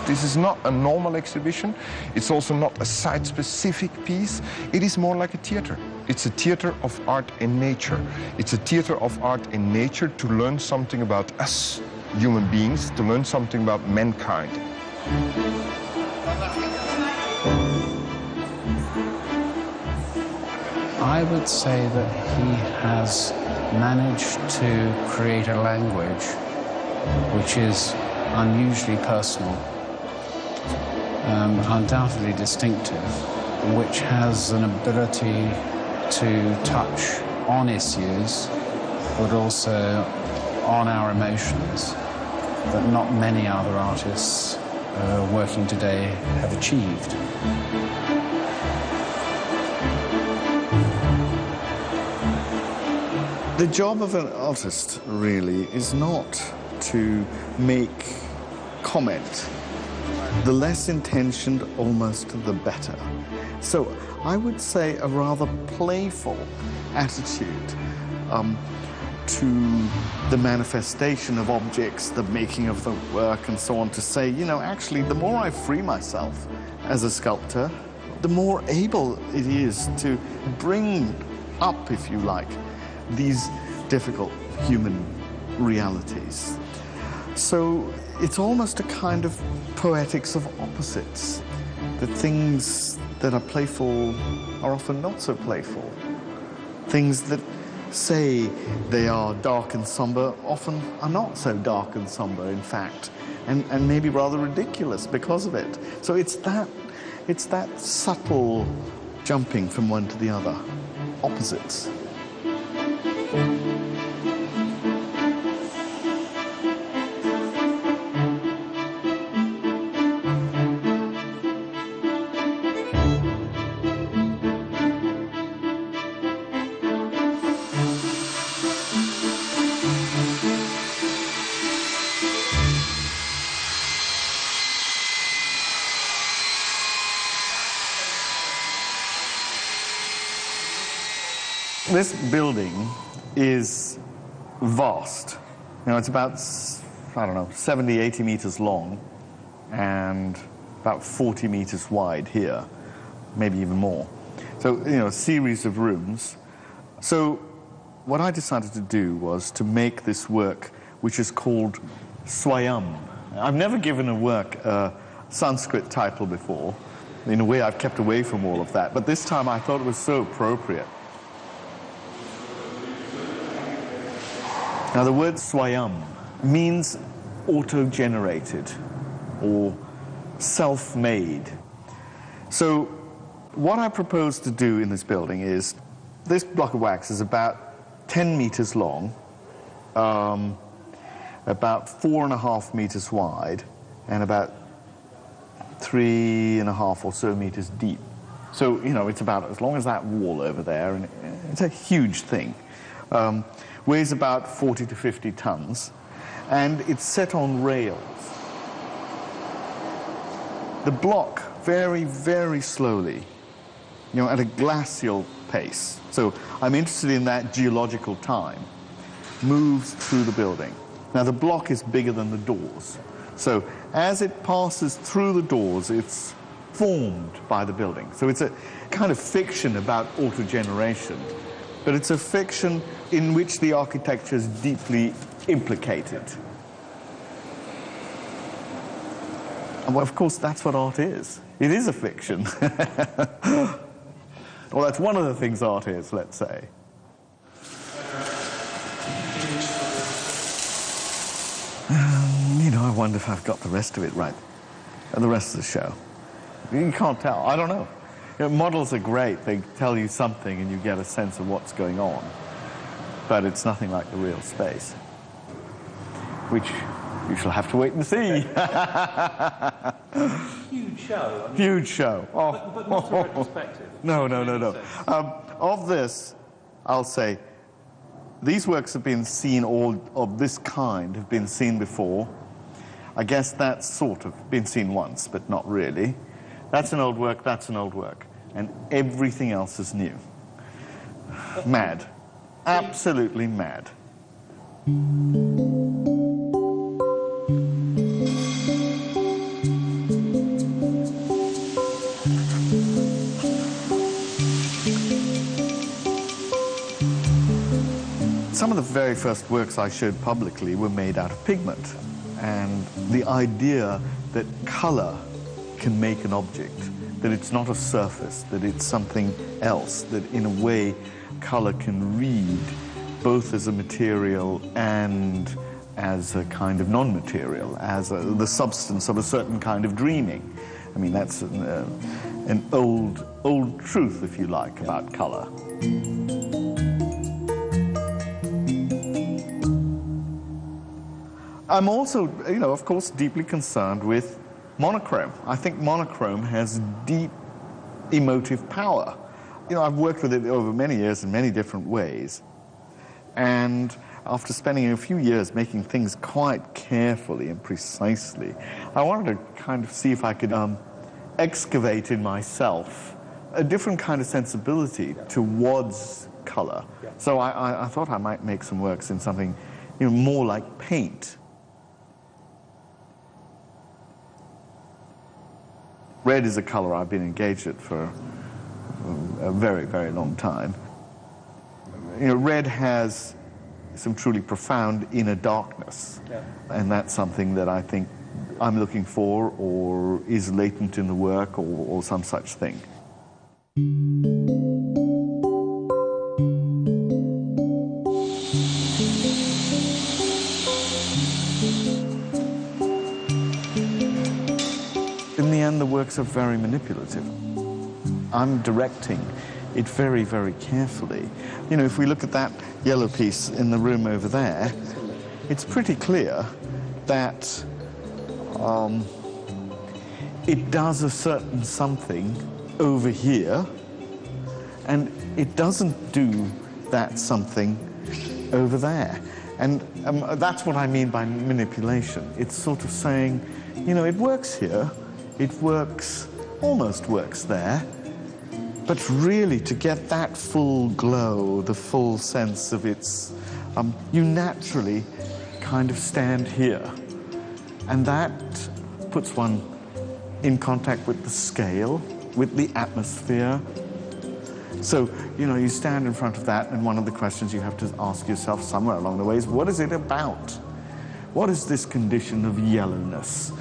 This is not a normal exhibition. It's also not a site-specific piece. It is more like a theater. It's a theater of art in nature. It's a theater of art in nature to learn something about us, human beings, to learn something about mankind. I would say that he has managed to create a language which is unusually personal, undoubtedly distinctive, which has an ability to touch on issues, but also on our emotions that not many other artists working today have achieved. The job of an artist, really, is not to make comment. The less intentioned, almost the better. So I would say a rather playful attitude to the manifestation of objects, the making of the work, and so on, to say, you know, actually, the more I free myself as a sculptor, the more able it is to bring up, if you like, these difficult human realities. So it's almost a kind of poetics of opposites. The things that are playful are often not so playful. Things that say they are dark and somber often are not so dark and somber, in fact, and maybe rather ridiculous because of it. So it's that subtle jumping from one to the other, opposites. This building is vast. You know, it's about, I don't know, 70, 80 meters long and about 40 meters wide here, maybe even more. So, you know, a series of rooms. So what I decided to do was to make this work, which is called Swayam. I've never given a work a Sanskrit title before. In a way, I've kept away from all of that. But this time, I thought it was so appropriate. Now, the word Swayam means auto-generated or self-made. So what I propose to do in this building is, this block of wax is about 10 meters long, about 4.5 meters wide, and about 3.5 or so meters deep. So, you know, it's about as long as that wall over there, and it's a huge thing. Weighs about 40 to 50 tons, and it's set on rails. The block, very, very slowly, you know, at a glacial pace, so I'm interested in that geological time, moves through the building. Now, the block is bigger than the doors, so as it passes through the doors, it's formed by the building. So it's a kind of fiction about autogeneration, but it's a fiction in which the architecture is deeply implicated. And well, of course, that's what art is. It is a fiction. Well, that's one of the things art is, let's say. You know, I wonder if I've got the rest of it right, and the rest of the show. You can't tell. I don't know. You know, models are great. They tell you something and you get a sense of what's going on. But it's nothing like the real space, which you shall have to wait and see. Huge show. I mean, huge show. Oh. But not a retrospective. No. Of this, I'll say, these works have been seen, all of this kind have been seen before. I guess that's sort of been seen once, but not really. That's an old work, that's an old work. And everything else is new. Mad. Absolutely mad. very first works I showed publicly were made out of pigment. And the idea that color can make an object, that it's not a surface, that it's something else, that in a way color can read both as a material and as a kind of non-material, as the substance of a certain kind of dreaming. I mean, that's an old truth, if you like, about color. I'm also, of course, deeply concerned with monochrome. I think monochrome has deep emotive power. I've worked with it over many years in many different ways. And after spending a few years making things quite carefully and precisely, I wanted to kind of see if I could excavate in myself a different kind of sensibility towards color. So I thought I might make some works in something more like paint. Red is a color I've been engaged in for a very, very long time. Red has some truly profound inner darkness, and that's something that I think I'm looking for, or is latent in the work, or some such thing. In the end, the works are very manipulative. I'm directing it very, very carefully. If we look at that yellow piece in the room over there, it's pretty clear that it does a certain something over here, and it doesn't do that something over there. And that's what I mean by manipulation. It's sort of saying, it works here, it works, almost works there, but really to get that full glow, the full sense of its, you naturally kind of stand here. And that puts one in contact with the scale, with the atmosphere. So, you stand in front of that, and one of the questions you have to ask yourself somewhere along the way is, what is it about? What is this condition of yellowness?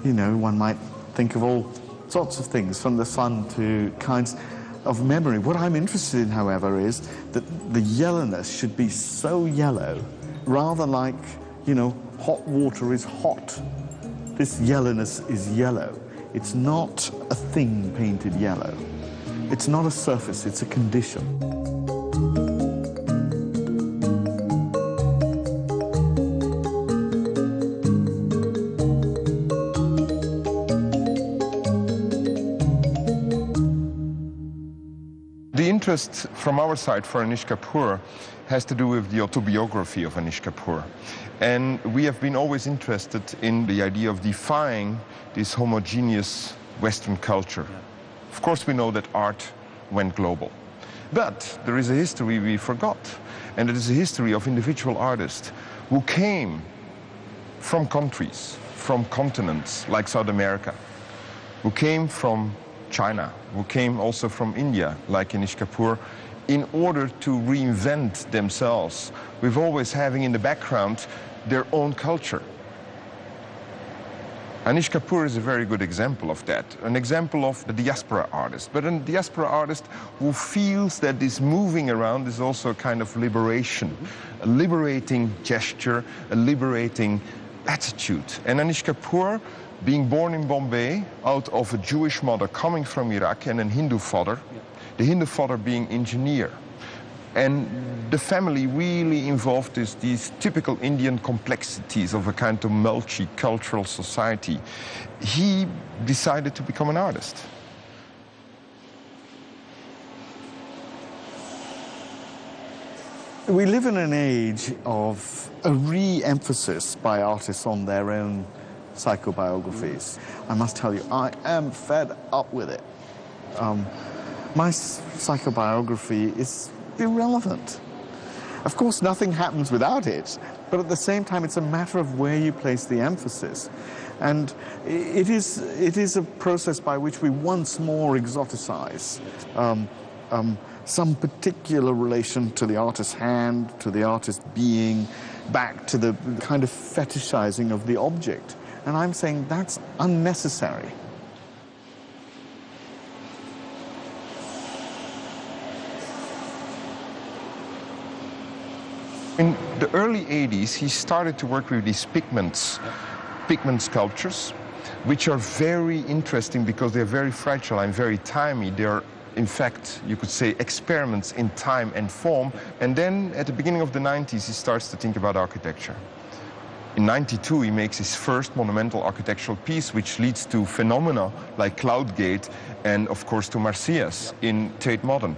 One might think of all sorts of things, from the sun to kinds of memory. What I'm interested in, however, is that the yellowness should be so yellow, rather like, hot water is hot. This yellowness is yellow. It's not a thing painted yellow. It's not a surface, it's a condition. The interest from our side for Anish Kapoor has to do with the autobiography of Anish Kapoor. And we have been always interested in the idea of defying this homogeneous Western culture. Of course, we know that art went global. But there is a history we forgot. And it is a history of individual artists who came from countries, from continents like South America, who came from China, who came also from India, like Anish Kapoor, in order to reinvent themselves, with always having in the background their own culture. Anish Kapoor is a very good example of that, an example of the diaspora artist, but a diaspora artist who feels that this moving around is also a kind of liberation, a liberating gesture, a liberating attitude. And Anish Kapoor, being born in Bombay, out of a Jewish mother coming from Iraq and a Hindu father, the Hindu father being engineer. And the family really involved these typical Indian complexities of a kind of multicultural society. He decided to become an artist. We live in an age of a re-emphasis by artists on their own psychobiographies. I must tell you, I am fed up with it. My psychobiography is irrelevant. Of course, nothing happens without it, but at the same time, it's a matter of where you place the emphasis. And it is a process by which we once more exoticize some particular relation to the artist's hand, to the artist's being, back to the kind of fetishizing of the object. And I'm saying that's unnecessary. In the early 80s, he started to work with these pigment sculptures, which are very interesting because they're very fragile and very timey. They're, in fact, you could say, experiments in time and form. And then at the beginning of the 90s, he starts to think about architecture. In 92, he makes his first monumental architectural piece, which leads to phenomena like Cloud Gate and, of course, to Marsyas in Tate Modern.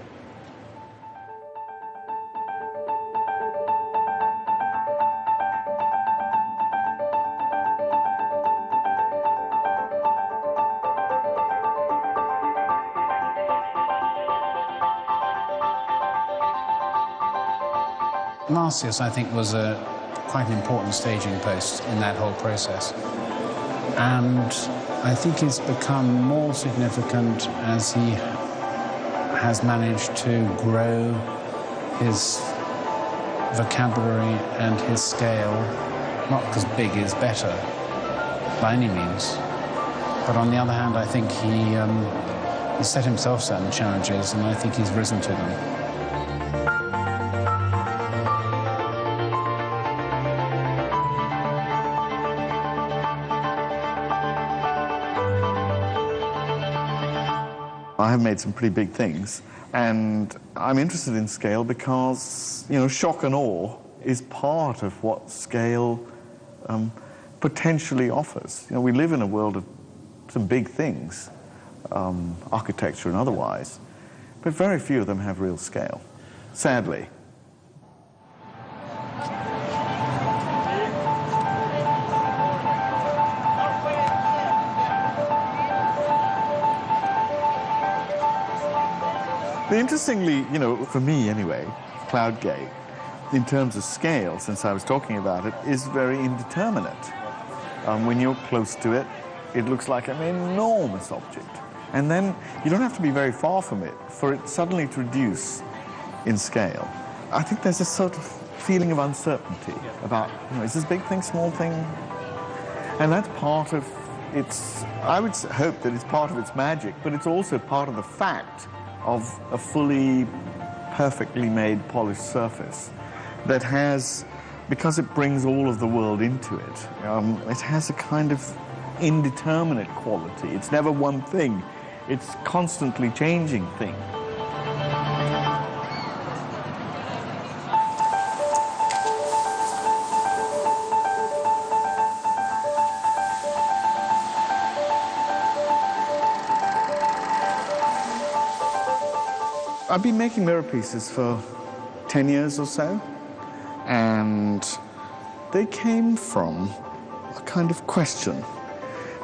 Marsyas, I think, was quite an important staging post in that whole process. And I think he's become more significant as he has managed to grow his vocabulary and his scale, not because big is better, by any means. But on the other hand, I think he set himself certain challenges, and I think he's risen to them. I have made some pretty big things, and I'm interested in scale because, you know, shock and awe is part of what scale potentially offers. You know, we live in a world of some big things, architecture and otherwise, but very few of them have real scale, sadly. Interestingly, you know, for me anyway, Cloud Gate, in terms of scale, since I was talking about it, is very indeterminate. When you're close to it, it looks like an enormous object. And then you don't have to be very far from it for it suddenly to reduce in scale. I think there's a sort of feeling of uncertainty about, you know, is this big thing, small thing? And that's part of its, I would hope that it's part of its magic, but it's also part of the fact of a fully, perfectly made, polished surface that has, because it brings all of the world into it, it has a kind of indeterminate quality. It's never one thing. It's constantly changing thing. I've been making mirror pieces for 10 years or so, and they came from a kind of question.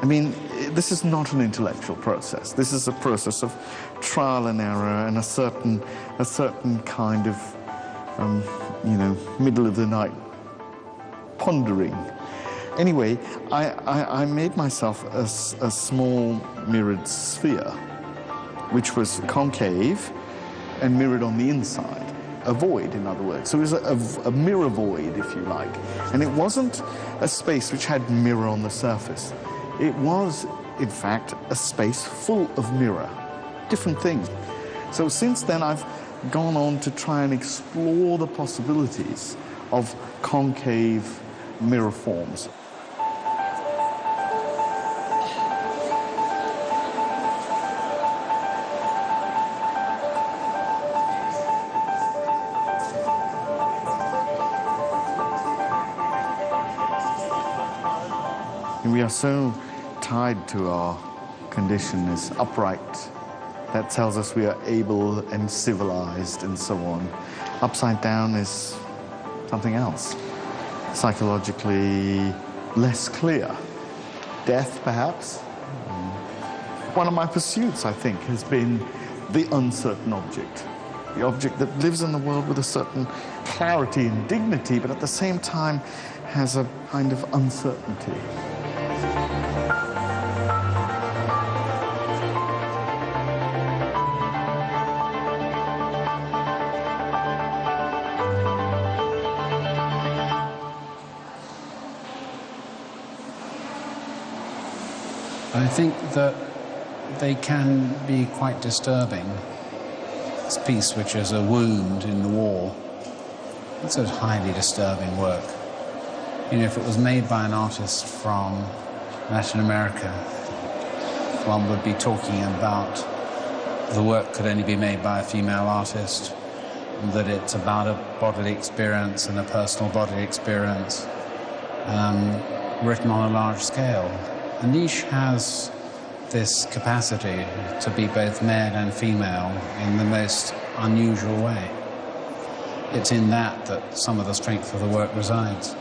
I mean, this is not an intellectual process. This is a process of trial and error and a certain kind of, you know, middle of the night pondering. Anyway, I made myself a small mirrored sphere, which was concave and mirrored on the inside, a void, in other words. So it was a mirror void, if you like. And it wasn't a space which had mirror on the surface. It was, in fact, a space full of mirror, different things. So since then, I've gone on to try and explore the possibilities of concave mirror forms. We are so tied to our condition as upright. That tells us we are able and civilized and so on. Upside down is something else, psychologically less clear. Death, perhaps. One of my pursuits, I think, has been the uncertain object. The object that lives in the world with a certain clarity and dignity, but at the same time has a kind of uncertainty. I think that they can be quite disturbing. This piece, which is a wound in the wall, it's a highly disturbing work. You know, if it was made by an artist from Latin America, one would be talking about the work could only be made by a female artist, and that it's about a bodily experience and a personal bodily experience written on a large scale. Anish has this capacity to be both male and female in the most unusual way. It's in that some of the strength of the work resides.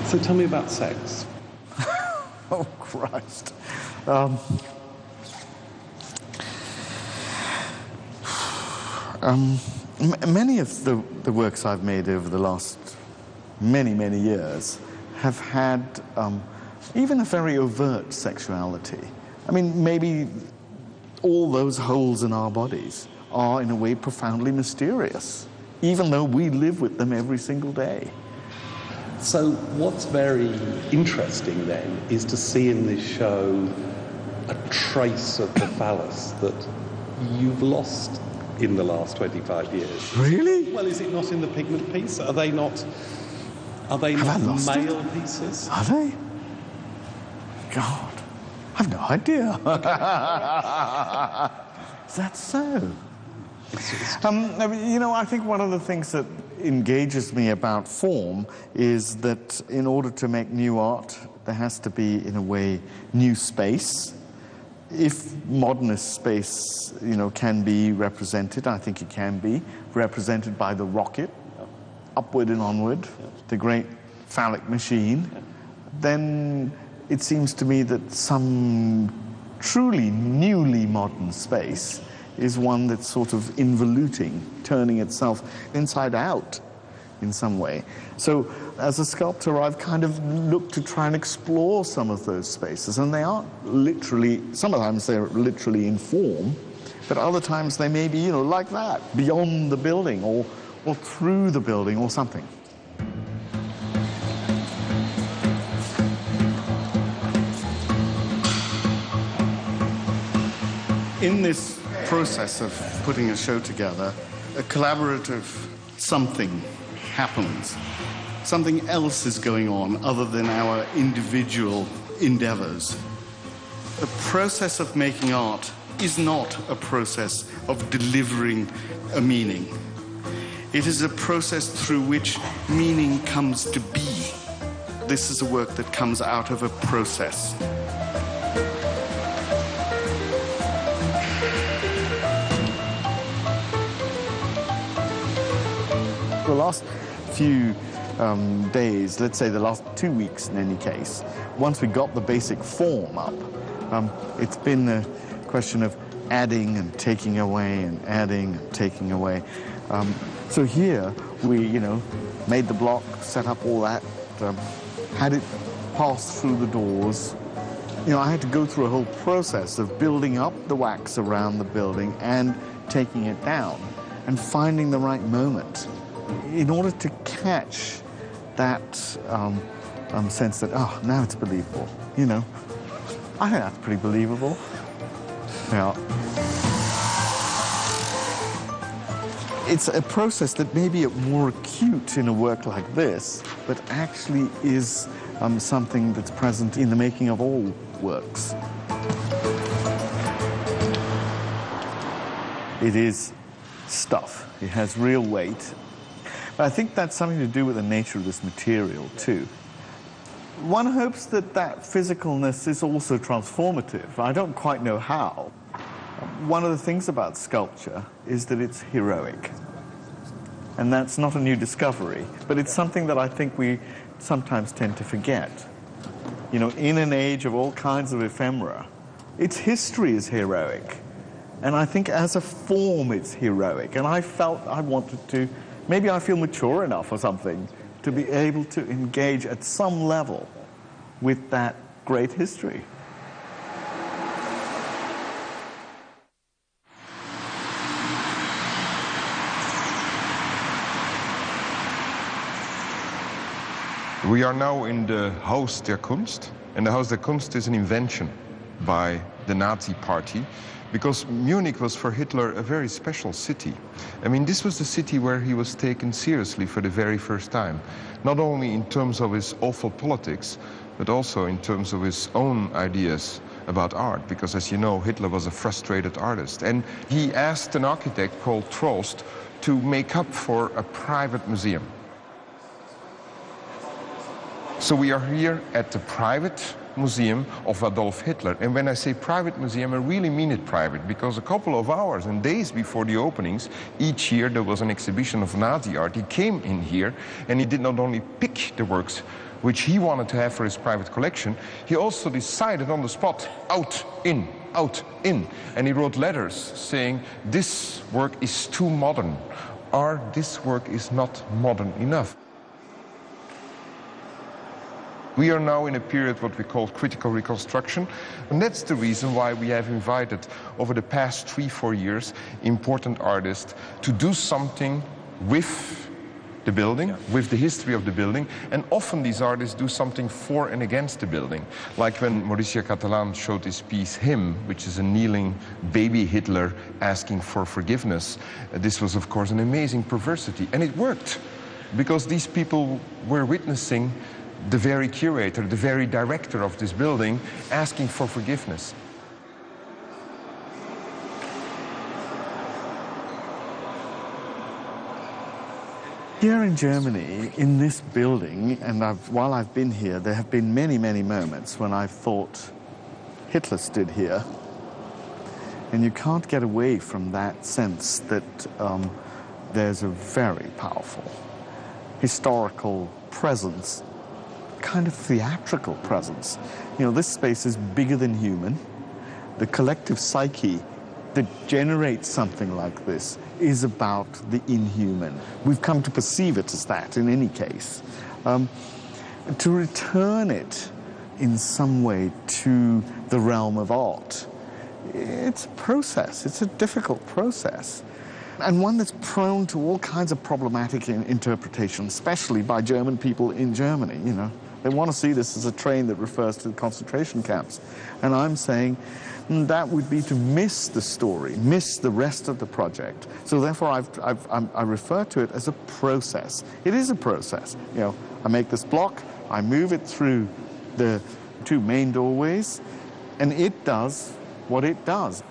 So tell me about sex. Oh, Christ. Many of the works I've made over the last many years have had even a very overt sexuality. I mean, maybe all those holes in our bodies are in a way profoundly mysterious, even though we live with them every single day. So what's very interesting then is to see in this show a trace of the phallus that you've lost in the last 25 years. Really? Well, is it not in the pigment piece? Are they not male pieces? Are they? God, I've no idea. Is that so? I mean, you know, I think one of the things that engages me about form is that in order to make new art, there has to be, in a way, new space. If modernist space, you know, can be represented, I think it can be represented by the rocket, upward and onward, the great phallic machine, then it seems to me that some truly newly modern space is one that's sort of involuting, turning itself inside out in some way. So as a sculptor, I've kind of looked to try and explore some of those spaces, and they aren't literally, sometimes they're literally in form, but other times they may be, you know, like that, beyond the building or through the building or something. In this process of putting a show together, a collaborative something happens. Something else is going on other than our individual endeavors. The process of making art is not a process of delivering a meaning. It is a process through which meaning comes to be. This is a work that comes out of a process. The last few days, let's say the last 2 weeks in any case, once we got the basic form up, it's been a question of adding and taking away and adding and taking away. So here we, you know, made the block, set up all that, had it pass through the doors. You know, I had to go through a whole process of building up the wax around the building and taking it down and finding the right moment in order to catch that sense that, oh, now it's believable, you know. I think that's pretty believable. Yeah. It's a process that may be more acute in a work like this, but actually is something that's present in the making of all works. It is stuff. It has real weight. But I think that's something to do with the nature of this material, too. One hopes that that physicalness is also transformative. I don't quite know how. One of the things about sculpture is that it's heroic. And that's not a new discovery, but it's something that I think we sometimes tend to forget. You know, in an age of all kinds of ephemera, its history is heroic. And I think as a form, it's heroic. And I felt I wanted to, maybe I feel mature enough or something, to be able to engage at some level with that great history. We are now in the Haus der Kunst, and the Haus der Kunst is an invention by the Nazi party, because Munich was for Hitler a very special city. I mean, this was the city where he was taken seriously for the very first time, not only in terms of his awful politics, but also in terms of his own ideas about art, because as you know, Hitler was a frustrated artist. And he asked an architect called Trost to make up for a private museum. So we are here at the private museum of Adolf Hitler. And when I say private museum, I really mean it private, because a couple of hours and days before the openings, each year there was an exhibition of Nazi art. He came in here and he did not only pick the works which he wanted to have for his private collection, he also decided on the spot, out, in, out, in. And he wrote letters saying, this work is too modern, or this work is not modern enough. We are now in a period what we call critical reconstruction, and that's the reason why we have invited, over the past 3-4 years, important artists to do something with the building, with the history of the building, and often these artists do something for and against the building. Like when Mauricio Catalan showed his piece Him, which is a kneeling baby Hitler asking for forgiveness. This was, of course, an amazing perversity, and it worked, because these people were witnessing the very curator, the very director of this building, asking for forgiveness. Here in Germany, in this building, and while I've been here, there have been many, many moments when I've thought Hitler stood here. And you can't get away from that sense that there's a very powerful historical presence, kind of theatrical presence. You know, this space is bigger than human. The collective psyche that generates something like this is about the inhuman. We've come to perceive it as that in any case. To return it in some way to the realm of art, it's a process, it's a difficult process. And one that's prone to all kinds of problematic interpretation, especially by German people in Germany, you know. They want to see this as a train that refers to the concentration camps. And I'm saying that would be to miss the story, miss the rest of the project. So therefore, I refer to it as a process. It is a process. You know, I make this block, I move it through the 2 main doorways, and it does what it does.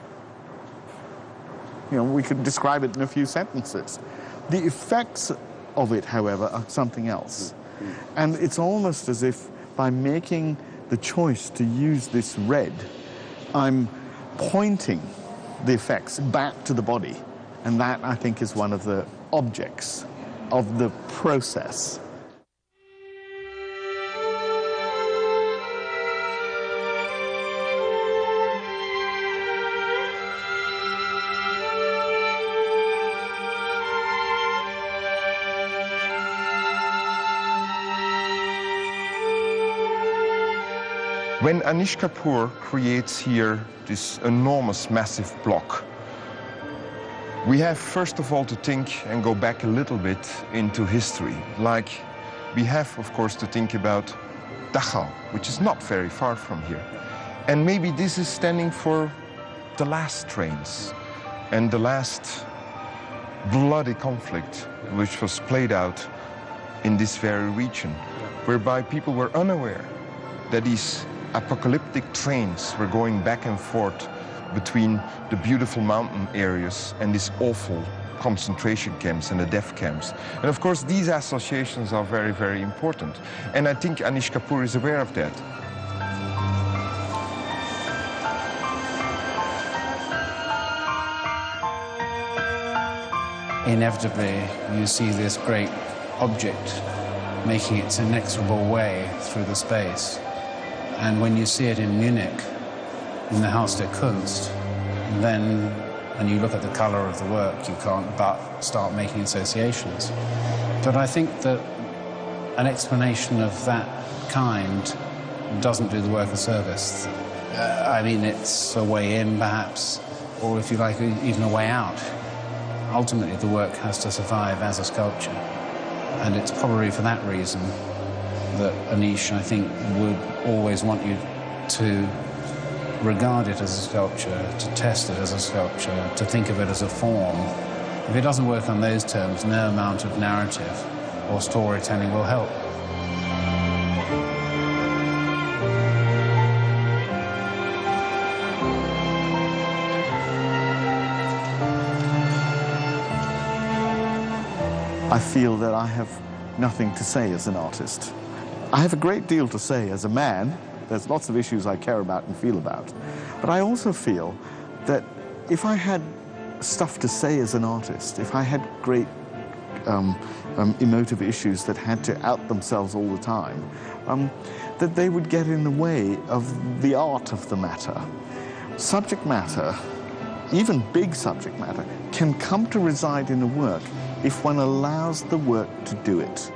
You know, we could describe it in a few sentences. The effects of it, however, are something else. And it's almost as if by making the choice to use this red, I'm pointing the effects back to the body. And that, I think, is one of the objects of the process. When Anish Kapoor creates here this enormous, massive block, we have first of all to think and go back a little bit into history. Like, we have, of course, to think about Dachau, which is not very far from here. And maybe this is standing for the last trains and the last bloody conflict which was played out in this very region, whereby people were unaware that these apocalyptic trains were going back and forth between the beautiful mountain areas and these awful concentration camps and the death camps. And of course, these associations are very, very important. And I think Anish Kapoor is aware of that. Inevitably, you see this great object making its inexorable way through the space. And when you see it in Munich, in the Haus der Kunst, then when you look at the color of the work, you can't but start making associations. But I think that an explanation of that kind doesn't do the work a service. I mean, it's a way in, perhaps, or if you like, even a way out. Ultimately, the work has to survive as a sculpture. And it's probably for that reason that Anish, I think, would always want you to regard it as a sculpture, to test it as a sculpture, to think of it as a form. If it doesn't work on those terms, no amount of narrative or storytelling will help. I feel that I have nothing to say as an artist. I have a great deal to say as a man. There's lots of issues I care about and feel about. But I also feel that if I had stuff to say as an artist, if I had great emotive issues that had to out themselves all the time, that they would get in the way of the art of the matter. Subject matter, even big subject matter, can come to reside in a work if one allows the work to do it.